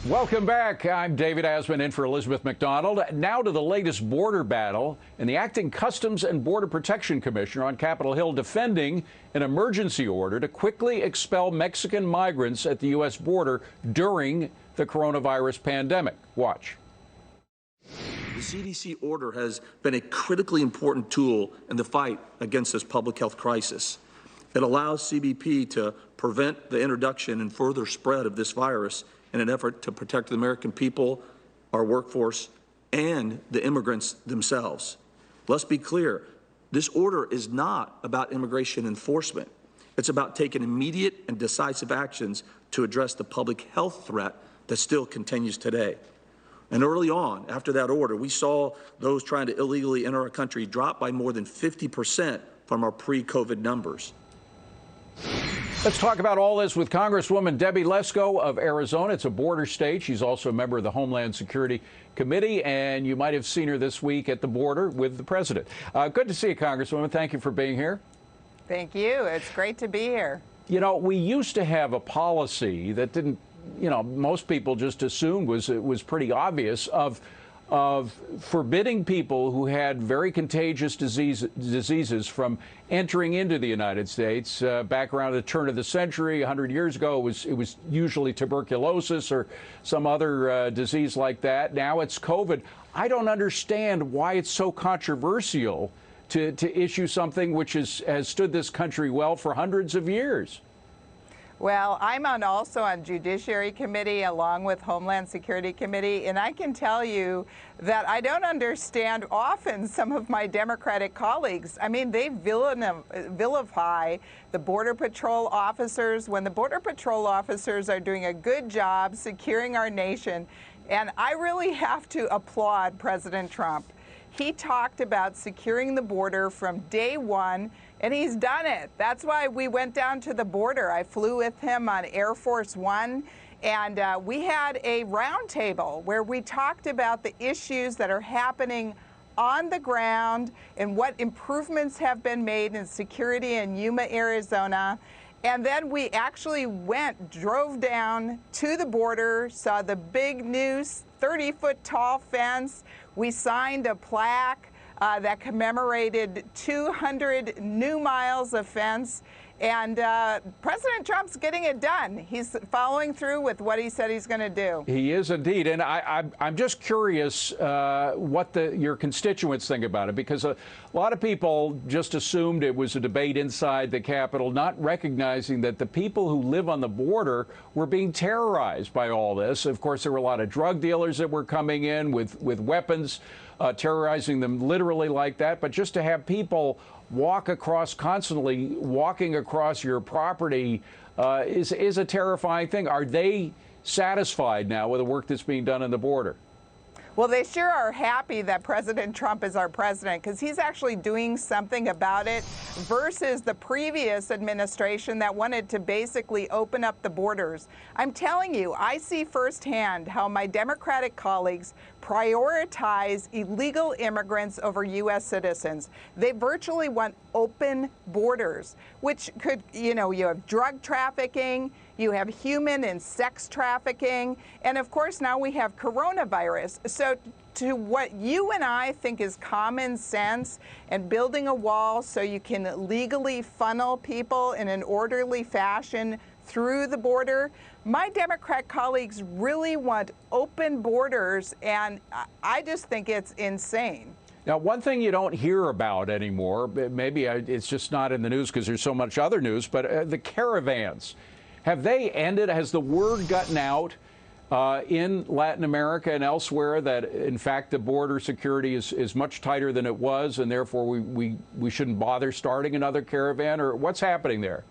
Welcome back. I'm David Asman in for Elizabeth McDonald. Now to the latest border battle, and the acting Customs and Border Protection Commissioner on Capitol Hill defending an emergency order to quickly expel Mexican migrants at the U.S. border during the coronavirus pandemic. Watch. The CDC order has been a critically important tool in the fight against this public health crisis. It allows CBP to prevent the introduction and further spread of this virus in an effort to protect the American people, our workforce, and the immigrants themselves. Let's be clear, this order is not about immigration enforcement. It's about taking immediate and decisive actions to address the public health threat that still continues today. And early on, after that order, we saw those trying to illegally enter our country drop by more than 50% from our pre-COVID numbers. Let's talk about all this with Congresswoman Debbie Lesko of Arizona. It's a border state. She's also a member of the Homeland Security Committee, and you might have seen her this week at the border with the president. Good to see you, Congresswoman. Thank you for being here. Thank you. It's great to be here. You know, we used to have a policy that didn't, most people just assumed was pretty obvious of forbidding people who had very contagious diseases from entering into the United States. Back around the turn of the century, 100 years ago, it was usually tuberculosis or some other disease like that. Now it's COVID. I don't understand why it's so controversial to issue something which has stood this country well for hundreds of years. Well, I'm also on Judiciary Committee along with Homeland Security Committee, and I can tell you that I don't understand often some of my Democratic colleagues. I mean, they vilify the Border Patrol officers when the Border Patrol officers are doing a good job securing our nation. And I really have to applaud President Trump. He talked about securing the border from day one, and he's done it. That's why we went down to the border. I flew with him on Air Force One, and we had a roundtable where we talked about the issues that are happening on the ground and what improvements have been made in security in Yuma, Arizona. And then we actually drove down to the border, saw the big new 30-foot tall fence. We signed a plaque that commemorated 200 new miles of fence. And President Trump's getting it done. He's following through with what he said he's going to do. He is indeed. And I'm just curious what your constituents think about it, because a lot of people just assumed it was a debate inside the Capitol, not recognizing that the people who live on the border were being terrorized by all this. Of course, there were a lot of drug dealers that were coming in with weapons, terrorizing them literally like that. But just to have people constantly walking across your property is a terrifying thing. Are they satisfied now with the work that's being done on the border? Well, they sure are happy that President Trump is our president, because he's actually doing something about it versus the previous administration that wanted to basically open up the borders. I'm telling you, I see firsthand how my Democratic colleagues prioritize illegal immigrants over U.S. citizens. They virtually want open borders, which could, you have drug trafficking, you have human and sex trafficking, and of course now we have coronavirus. So to what you and I think is common sense and building a wall so you can legally funnel people in an orderly fashion through the border, my Democrat colleagues really want open borders, and I just think it's insane. Now, one thing you don't hear about anymore, maybe it's just not in the news because there's so much other news, but the caravans. Have they ended? Has the word gotten out in Latin America and elsewhere that, in fact, the border security is much tighter than it was, and therefore we shouldn't bother starting another caravan? Or what's happening there?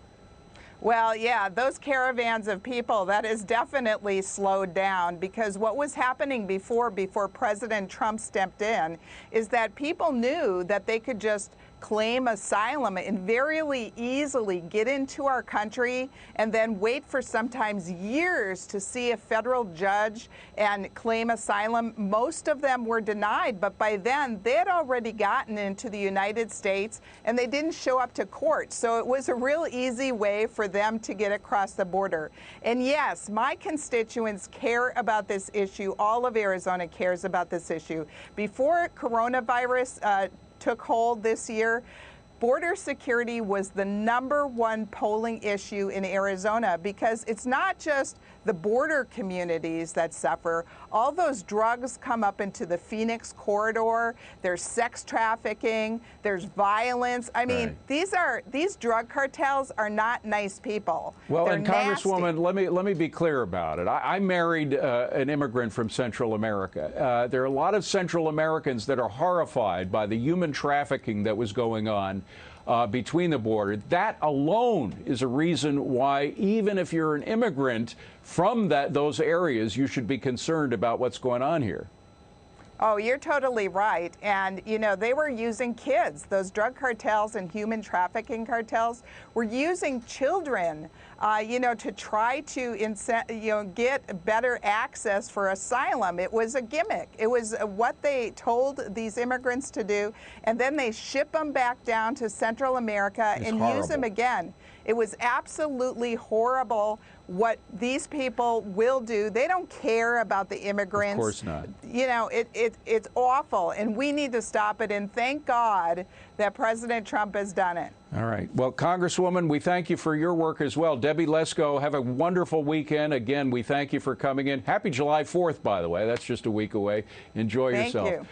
Well, yeah, those caravans of people, that is definitely slowed down, because what was happening before President Trump stepped in is that people knew that they could just claim asylum and very easily get into our country and then wait for sometimes years to see a federal judge and claim asylum. Most of them were denied, but by then they had already gotten into the United States and they didn't show up to court. So it was a real easy way for them to get across the border. And yes, my constituents care about this issue. All of Arizona cares about this issue. Before coronavirus took hold this year, border security was the #1 polling issue in Arizona, because it's not just the border communities that suffer. All those drugs come up into the Phoenix corridor. There's sex trafficking. There's violence. I mean, these drug cartels are not nice people. Well, They're and nasty. Congresswoman, let me be clear about it. I married an immigrant from Central America. There are a lot of Central Americans that are horrified by the human trafficking that was going on between the border. That alone is a reason why, even if you're an immigrant from those areas, you should be concerned about what's going on here. Oh, you're totally right. And, you know, they were using kids. Those drug cartels and human trafficking cartels were using children, you know, to try to, get better access for asylum. It was a gimmick. It was what they told these immigrants to do. And then they ship them back down to Central America and use them again. It was absolutely horrible what these people will do. They don't care about the immigrants. Of course not. You know, it's awful, and we need to stop it, and thank God that President Trump has done it. All right. Well, Congresswoman, we thank you for your work as well. Debbie Lesko, have a wonderful weekend. Again, we thank you for coming in. Happy July 4th, by the way. That's just a week away. Enjoy yourself. Thank you.